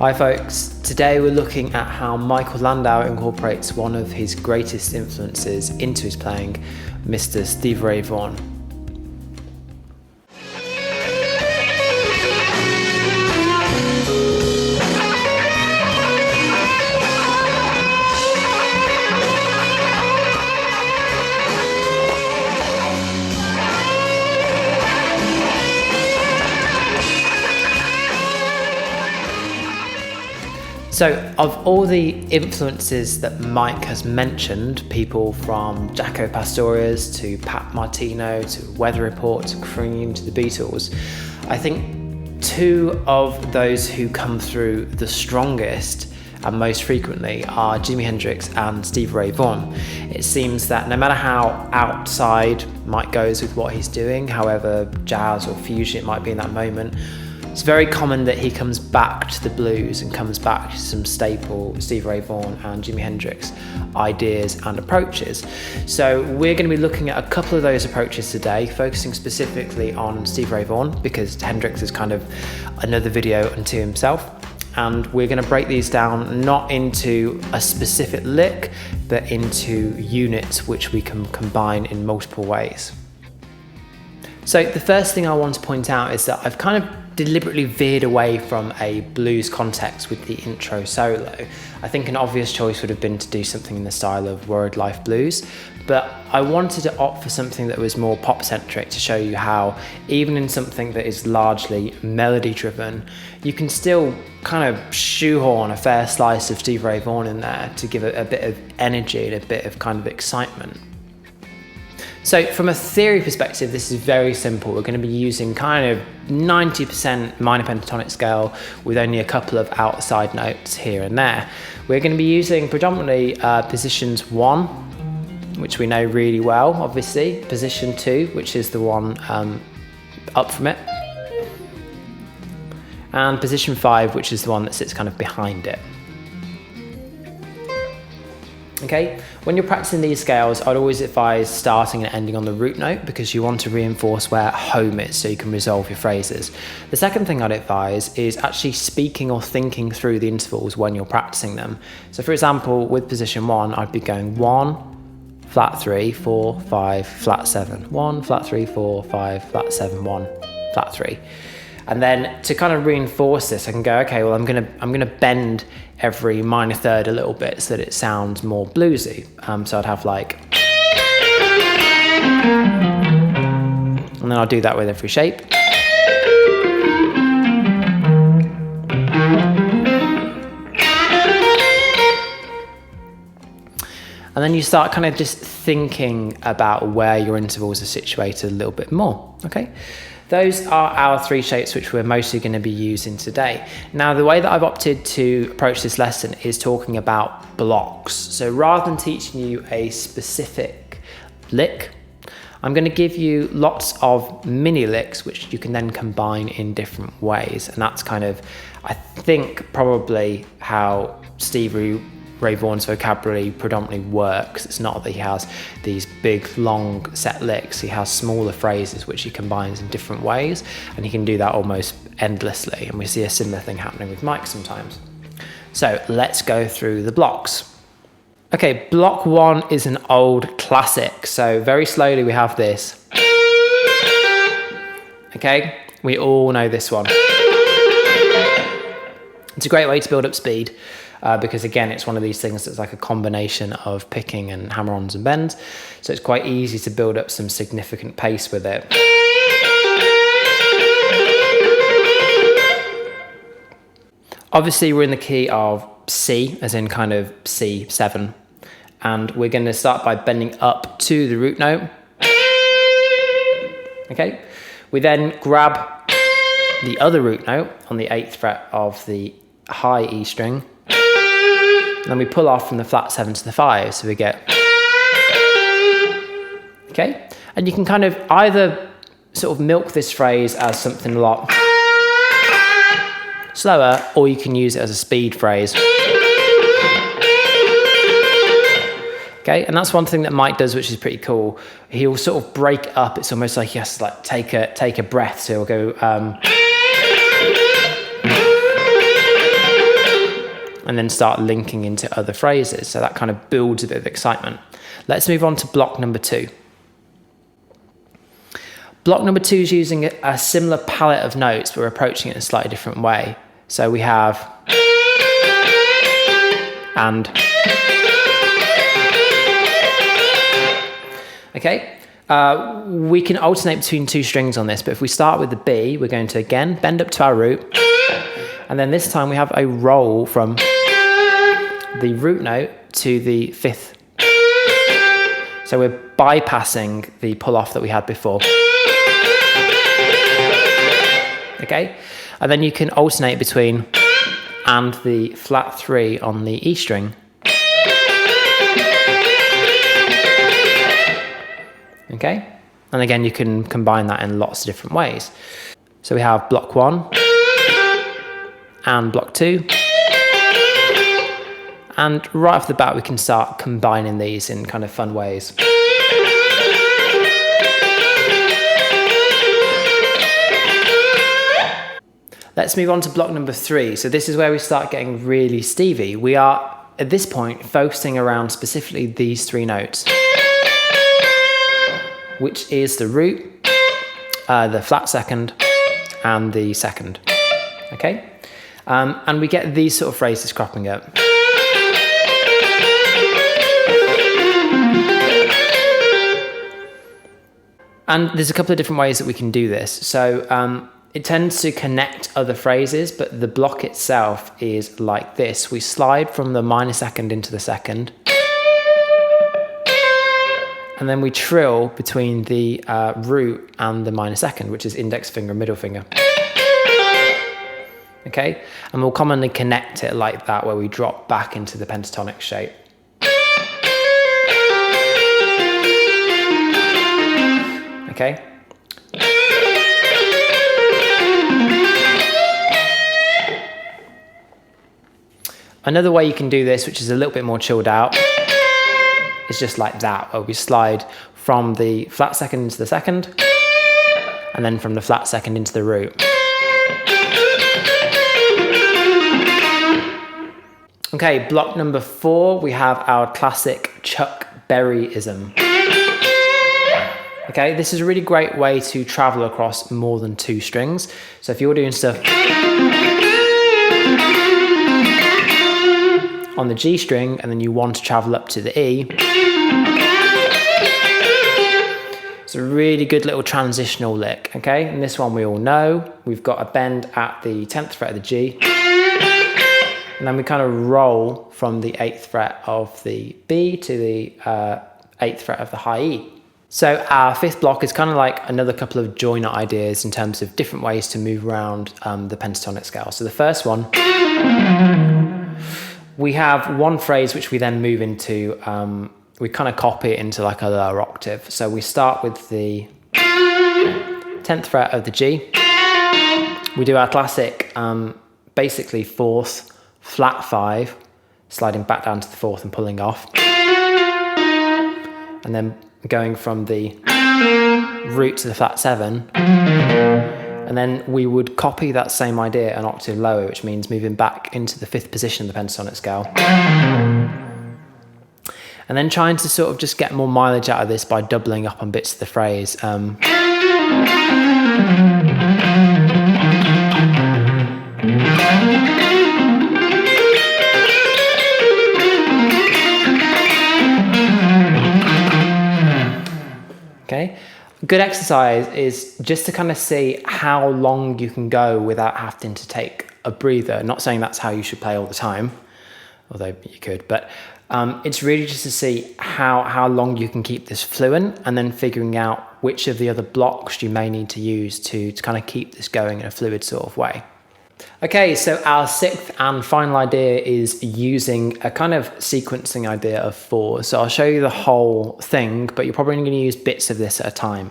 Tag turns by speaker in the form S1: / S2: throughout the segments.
S1: Hi folks, today we're looking at how Michael Landau incorporates one of his greatest influences into his playing, Mr. Stevie Ray Vaughan. So, of all the influences that Mike has mentioned, people from Jaco Pastorius to Pat Martino to Weather Report to Cream to the Beatles, I think two of those who come through the strongest and most frequently are Jimi Hendrix and Stevie Ray Vaughan. It seems that no matter how outside Mike goes with what he's doing, however jazz or fusion it might be in that moment, it's very common that he comes back to the blues and comes back to some staple Stevie Ray Vaughan and Jimi Hendrix ideas and approaches. So we're going to be looking at a couple of those approaches today, focusing specifically on Stevie Ray Vaughan because Hendrix is kind of another video unto himself. And we're going to break these down not into a specific lick, but into units which we can combine in multiple ways. So the first thing I want to point out is that I've kind of deliberately veered away from a blues context with the intro solo. I think an obvious choice would have been to do something in the style of Word Life Blues, but I wanted to opt for something that was more pop-centric to show you how, even in something that is largely melody-driven, you can still kind of shoehorn a fair slice of Stevie Ray Vaughan in there to give it a bit of energy and a bit of kind of excitement. So from a theory perspective, this is very simple. We're going to be using kind of 90% minor pentatonic scale with only a couple of outside notes here and there. We're going to be using predominantly positions 1, which we know really well, obviously, position 2, which is the one up from it, and position 5, which is the one that sits kind of behind it. Okay, when you're practicing these scales, I'd always advise starting and ending on the root note because you want to reinforce where home is so you can resolve your phrases. The second thing I'd advise is actually speaking or thinking through the intervals when you're practicing them. So for example, with position 1, I'd be going 1, flat 3, 4, 5, flat 7, 1, flat 3, 4, 5, flat 7, 1, flat 3. And then to kind of reinforce this, I can go, okay, well, I'm gonna bend every minor third a little bit so that it sounds more bluesy. So I'd have like, and then I'll do that with every shape. And then you start kind of just thinking about where your intervals are situated a little bit more, okay? Those are our 3 shapes which we're mostly going to be using today. Now, the way that I've opted to approach this lesson is talking about blocks. So rather than teaching you a specific lick, I'm going to give you lots of mini licks which you can then combine in different ways. And that's kind of, I think, probably how Stevie Ray Vaughan's vocabulary predominantly works. It's not that he has these big long set licks, he has smaller phrases which he combines in different ways, and he can do that almost endlessly, and we see a similar thing happening with Mike sometimes. So let's go through the blocks. Okay, block 1 is an old classic, so very slowly we have this. Okay, we all know this one. It's a great way to build up speed. Because again, it's one of these things that's like a combination of picking and hammer-ons and bends. So it's quite easy to build up some significant pace with it. Obviously, we're in the key of C, as in kind of C7. And we're going to start by bending up to the root note. Okay. We then grab the other root note on the 8th fret of the high E string. And then we pull off from the flat 7 to the 5, so we get, okay? And you can kind of either sort of milk this phrase as something a lot slower, or you can use it as a speed phrase. Okay, and that's one thing that Mike does, which is pretty cool. He'll sort of break it up. It's almost like he has to like take a breath. So he'll go, and then start linking into other phrases. So that kind of builds a bit of excitement. Let's move on to block number 2. Block number 2 is using a similar palette of notes, but we're approaching it in a slightly different way. So we have and. Okay, we can alternate between 2 strings on this, but if we start with the B, we're going to again bend up to our root, and then this time we have a roll from the root note to the 5th. So we're bypassing the pull off that we had before. Okay, and then you can alternate between and the flat 3 on the E string. Okay, and again you can combine that in lots of different ways. So we have block 1 and block 2, and right off the bat we can start combining these in kind of fun ways. Let's move on to block number 3. So this is where we start getting really Stevie. We are at this point focusing around specifically these 3 notes, which is the root, the flat 2nd, and the 2nd. Okay, and we get these sort of phrases cropping up. And there's a couple of different ways that we can do this. So it tends to connect other phrases, but the block itself is like this. We slide from the minor 2nd into the 2nd, and then we trill between the root and the minor 2nd, which is index finger and middle finger. Okay, and we'll commonly connect it like that, where we drop back into the pentatonic shape. Okay. Another way you can do this, which is a little bit more chilled out, is just like that, where we slide from the flat 2nd into the 2nd, and then from the flat 2nd into the root. Okay, block number 4, we have our classic Chuck Berry-ism. Okay, this is a really great way to travel across more than 2 strings. So if you're doing stuff on the G string and then you want to travel up to the E, it's a really good little transitional lick. Okay, and this one we all know. We've got a bend at the 10th fret of the G, and then we kind of roll from the 8th fret of the B to the 8th fret of the high E. So our 5th block is kind of like another couple of joiner ideas in terms of different ways to move around the pentatonic scale. So the first one, we have one phrase which we then move into, we kind of copy it into like a lower octave. So we start with the 10th fret of the G. We do our classic, basically 4th, flat 5, sliding back down to the 4th and pulling off. And then going from the root to the flat 7, and then we would copy that same idea an octave lower, which means moving back into the 5th position of the pentatonic scale, and then trying to sort of just get more mileage out of this by doubling up on bits of the phrase. Okay, good exercise is just to kind of see how long you can go without having to take a breather. Not saying that's how you should play all the time, although you could, but it's really just to see how long you can keep this fluent, and then figuring out which of the other blocks you may need to use to kind of keep this going in a fluid sort of way. Okay, so our 6th and final idea is using a kind of sequencing idea of 4. So I'll show you the whole thing, but you're probably going to use bits of this at a time.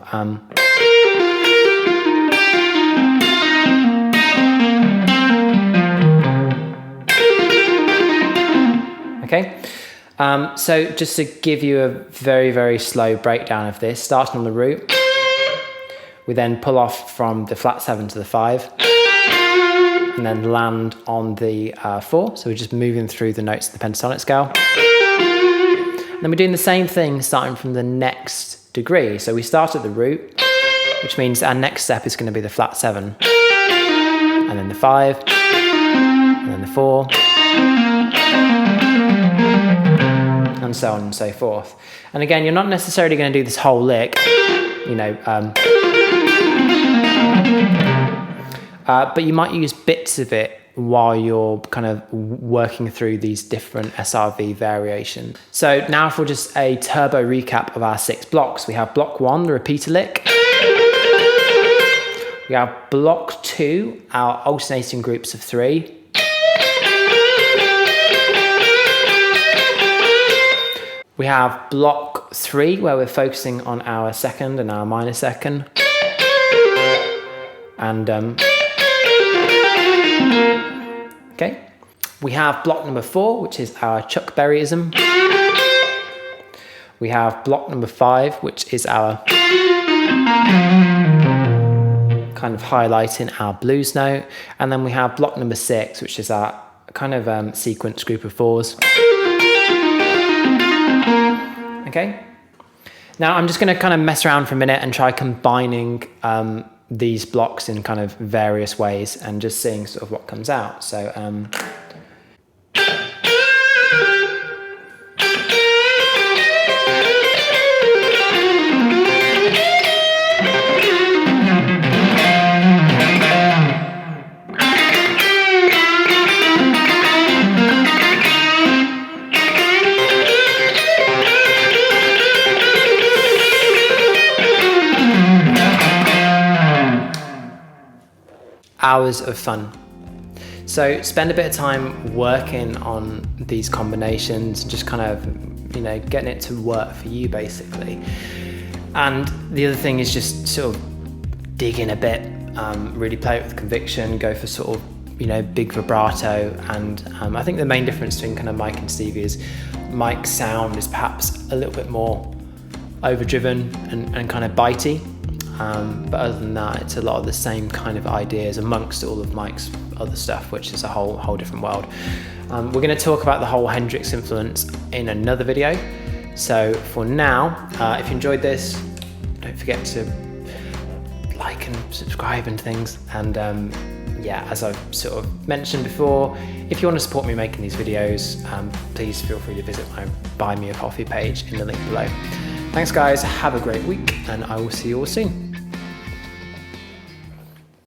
S1: Okay, so just to give you a very, very slow breakdown of this, starting on the root, we then pull off from the flat 7 to the 5. and then land on the 4. So we're just moving through the notes of the pentatonic scale. And then we're doing the same thing starting from the next degree. So we start at the root, which means our next step is going to be the flat 7, and then the 5, and then the 4, and so on and so forth. And again, you're not necessarily going to do this whole lick, you know, but you might use bits of it while you're kind of working through these different SRV variations. So now for just a turbo recap of our 6 blocks. We have block 1, the repeater lick. We have block 2, our alternating groups of 3. We have block 3, where we're focusing on our second and our minor second. And okay. We have block number 4, which is our Chuck Berryism. We have block number 5, which is our kind of highlighting our blues note. And then we have block number 6, which is our kind of sequence group of 4s. Okay. Now I'm just going to kind of mess around for a minute and try combining these blocks in kind of various ways and just seeing sort of what comes out. So hours of fun. So spend a bit of time working on these combinations, just kind of, you know, getting it to work for you basically. And the other thing is just sort of dig in a bit, really play it with conviction, go for sort of, you know, big vibrato. And I think the main difference between kind of Mike and Stevie is Mike's sound is perhaps a little bit more overdriven and kind of bitey. But other than that, it's a lot of the same kind of ideas amongst all of Mike's other stuff, which is a whole different world. We're going to talk about the whole Hendrix influence in another video. So for now, if you enjoyed this, don't forget to like and subscribe and things. And yeah, as I've sort of mentioned before, if you want to support me making these videos, please feel free to visit my Buy Me a Coffee page in the link below. Thanks guys, have a great week, and I will see you all soon.